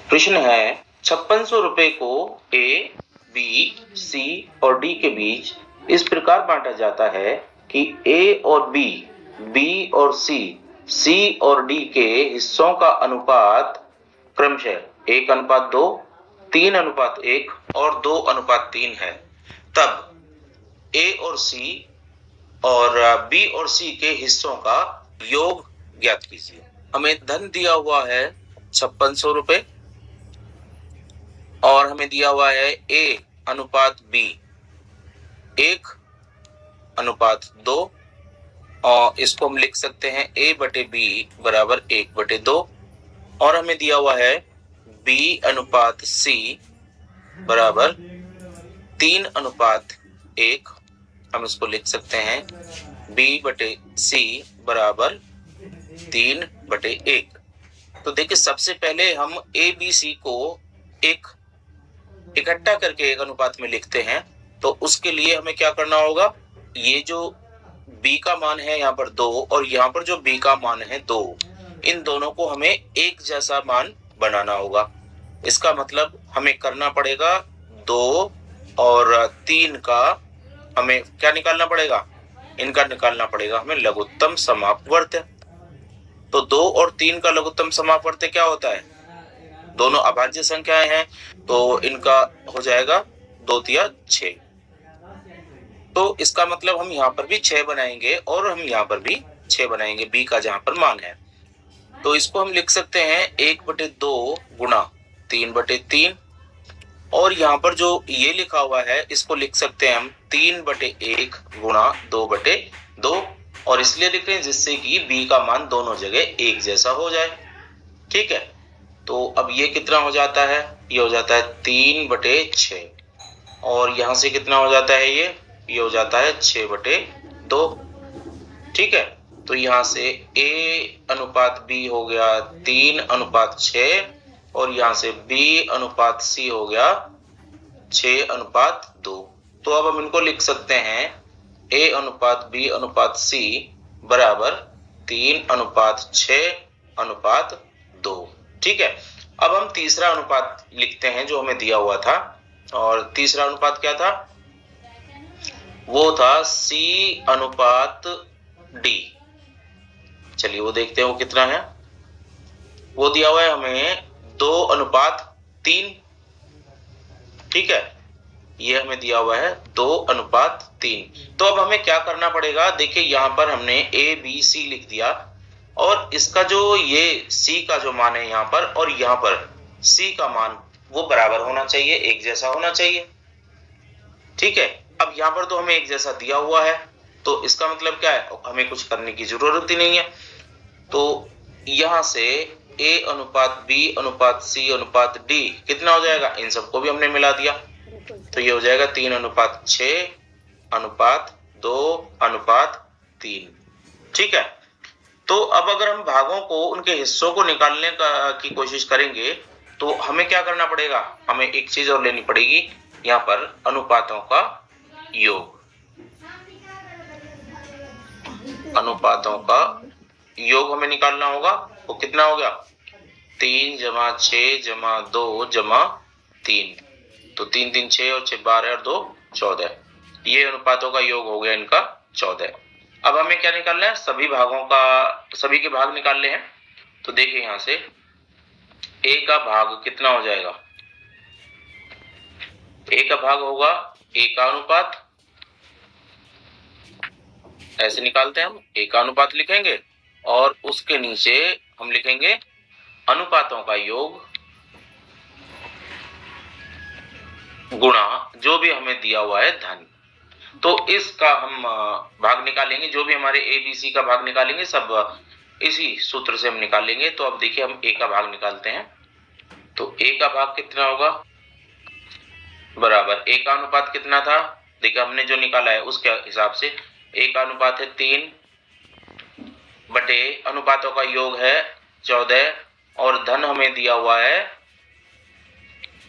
प्रश्न है 5600 रुपए को ए, बी, सी और डी के बीच इस प्रकार बांटा जाता है कि ए और बी, बी और सी और डी के हिस्सों का अनुपात क्रमशः 1:2, 3:1 और 2:3 है। तब ए और सी और बी और सी के हिस्सों का योग ज्ञात कीजिए। हमें धन दिया हुआ है 5600 रुपए और हमें दिया हुआ है ए अनुपात बी 1:2 और इसको हम लिख सकते हैं a बटे बी बराबर 1/2 और हमें दिया हुआ है b अनुपात c बराबर 3:1। हम इसको लिख सकते हैं b बटे c बराबर 3/1। तो देखिए सबसे पहले हम a b c को एक इकट्ठा करके एक अनुपात में लिखते हैं। तो उसके लिए हमें क्या करना होगा, ये जो b का मान है यहाँ पर 2 और यहाँ पर जो b का मान है 2, इन दोनों को हमें एक जैसा मान बनाना होगा। इसका मतलब हमें करना पड़ेगा 2 और 3 का हमें क्या निकालना पड़ेगा, इनका निकालना पड़ेगा हमें लघुत्तम समापवर्त्य। तो 2 और 3 का लघुत्तम समापवर्त्य क्या होता है, दोनों अभाज्य संख्याएं हैं तो इनका हो जाएगा 2 तिया 6। तो इसका मतलब हम यहाँ पर भी 6 बनाएंगे और हम यहाँ पर भी 6 बनाएंगे b का जहां पर मान है। तो इसको हम लिख सकते हैं 1/2 गुणा 3/3 और यहाँ पर जो ये लिखा हुआ है इसको लिख सकते हैं हम 3/1 गुणा 2/2 और इसलिए लिख रहे हैं जिससे कि b का मान दोनों जगह एक जैसा हो जाए। ठीक है, तो अब ये कितना हो जाता है, ये हो जाता है 3/6 और यहाँ से कितना हो जाता है, ये हो जाता है 6/2। ठीक है, तो यहाँ से a अनुपात b हो गया 3:6 और यहाँ से b अनुपात c हो गया 6:2। तो अब हम इनको लिख सकते हैं a अनुपात b अनुपात c बराबर 3:6:2। ठीक है, अब हम तीसरा अनुपात लिखते हैं जो हमें दिया हुआ था और तीसरा अनुपात क्या था, वो था c अनुपात d। चलिए वो देखते हैं वो कितना है, वो दिया हुआ है हमें 2:3। ठीक है, ये हमें दिया हुआ है 2:3। तो अब हमें क्या करना पड़ेगा, देखिए यहाँ पर हमने a b c लिख दिया और इसका जो ये c का जो मान है यहाँ पर और यहाँ पर c का मान वो बराबर होना चाहिए, एक जैसा होना चाहिए। ठीक है, अब यहाँ पर तो हमें एक जैसा दिया हुआ है तो इसका मतलब क्या है, हमें कुछ करने की जरूरत ही नहीं है। तो यहाँ से a अनुपात b अनुपात c अनुपात d कितना हो जाएगा, इन सबको भी हमने मिला दिया तो ये हो जाएगा 3:6:2:3। ठीक है, तो अब अगर हम भागों को उनके हिस्सों को निकालने की कोशिश करेंगे तो हमें क्या करना पड़ेगा, हमें एक चीज और लेनी पड़ेगी, यहाँ पर अनुपातों का योग। अनुपातों का योग हमें निकालना होगा, वो कितना हो गया 3 + 6 + 2 + 3। तो 3 3 6 और 6 12 और 2 14। ये अनुपातों का योग हो गया इनका 14। अब हमें क्या निकालना है, सभी भागों का, सभी के भाग निकालने हैं। तो देखिए यहाँ से a का भाग कितना हो जाएगा, a का भाग होगा a का अनुपात, ऐसे निकालते हैं हम, a का अनुपात लिखेंगे और उसके नीचे हम लिखेंगे अनुपातों का योग गुणा जो भी हमें दिया हुआ है धन। तो इसका हम भाग निकालेंगे, जो भी हमारे a b c का भाग निकालेंगे सब इसी सूत्र से हम निकालेंगे। तो अब देखिए हम a का भाग निकालते हैं, तो a का भाग कितना होगा, बराबर a का अनुपात कितना था, देखिए हमने जो निकाला है उसके हिसाब से a का अनुपात है 3 बटे अनुपातों का योग है 14 और धन हमें दिया हुआ है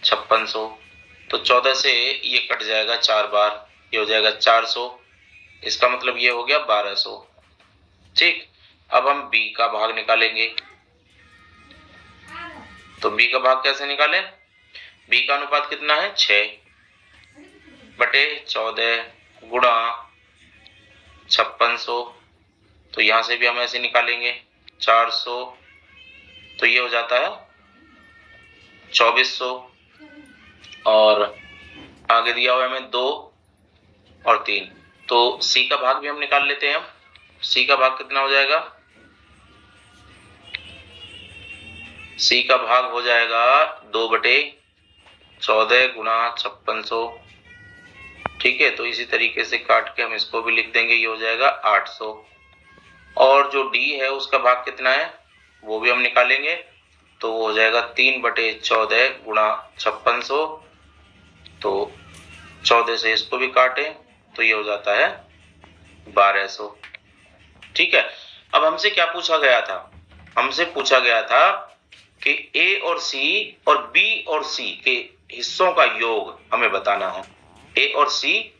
5600। तो 14 से ये कट जाएगा 4 बार, ये हो जाएगा 400, इसका मतलब ये हो गया 1200। ठीक, अब हम b का भाग निकालेंगे, तो बी का भाग कैसे निकालें? बी का अनुपात कितना है? 6/14 गुणा 5600। तो यहां से भी हम ऐसे निकालेंगे 400, तो ये हो जाता है 2400। और आगे दिया हुआ है हमें 2 और 3, तो सी का भाग भी हम निकाल लेते हैं। हम सी का भाग कितना हो जाएगा? सी का भाग हो जाएगा 2/14 गुणा 5600। ठीक है, तो इसी तरीके से काट के हम इसको भी लिख देंगे, ये हो जाएगा 800। और जो डी है उसका भाग कितना है वो भी हम निकालेंगे, तो वो हो जाएगा 3/14 गुणा 5600। तो 14 से इसको भी काटें तो ये हो जाता है 1200। ठीक है, अब हमसे क्या पूछा गया था? हमसे पूछा गया था कि ए और सी और बी और सी के हिस्सों का योग हमें बताना है। ए और सी,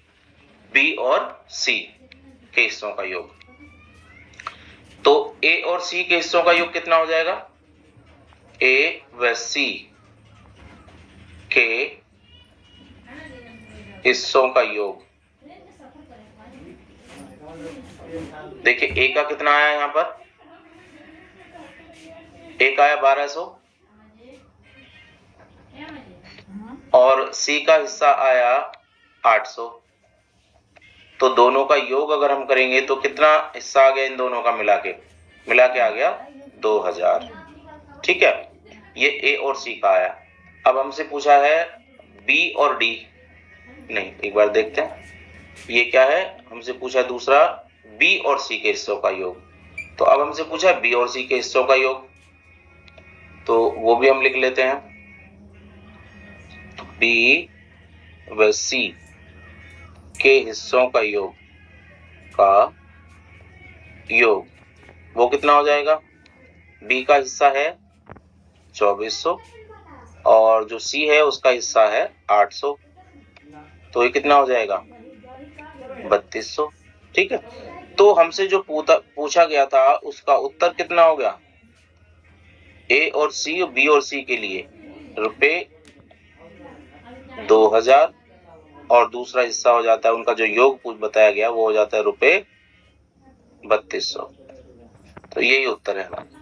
बी और सी के हिस्सों का योग। तो ए और सी के हिस्सों का योग कितना हो जाएगा? ए व सी के हिस्सों का योग। देखिए ए का कितना आया यहां पर? ए का आया 1200 और सी का हिस्सा आया 800। तो दोनों का योग अगर हम करेंगे तो कितना हिस्सा आ गया इन दोनों का मिला के आ गया 2000। ठीक है, ये ए और सी का आया। अब हमसे पूछा है बी और डी, नहीं एक बार देखते हैं ये क्या है। हमसे पूछा दूसरा बी और सी के हिस्सों का योग। तो अब हमसे पूछा बी और सी के हिस्सों का योग, तो वो भी हम लिख लेते हैं। बी व सी के हिस्सों का योग वो कितना हो जाएगा? बी का हिस्सा है 2400 और जो सी है उसका हिस्सा है 800, तो ये कितना हो जाएगा? 3200। ठीक है, तो हमसे जो पूछा गया था उसका उत्तर कितना हो गया? ए और सी, बी और सी के लिए रुपए 2000 और दूसरा हिस्सा हो जाता है उनका जो योग बताया गया वो हो जाता है रुपए 3200। तो यही उत्तर है हमारा।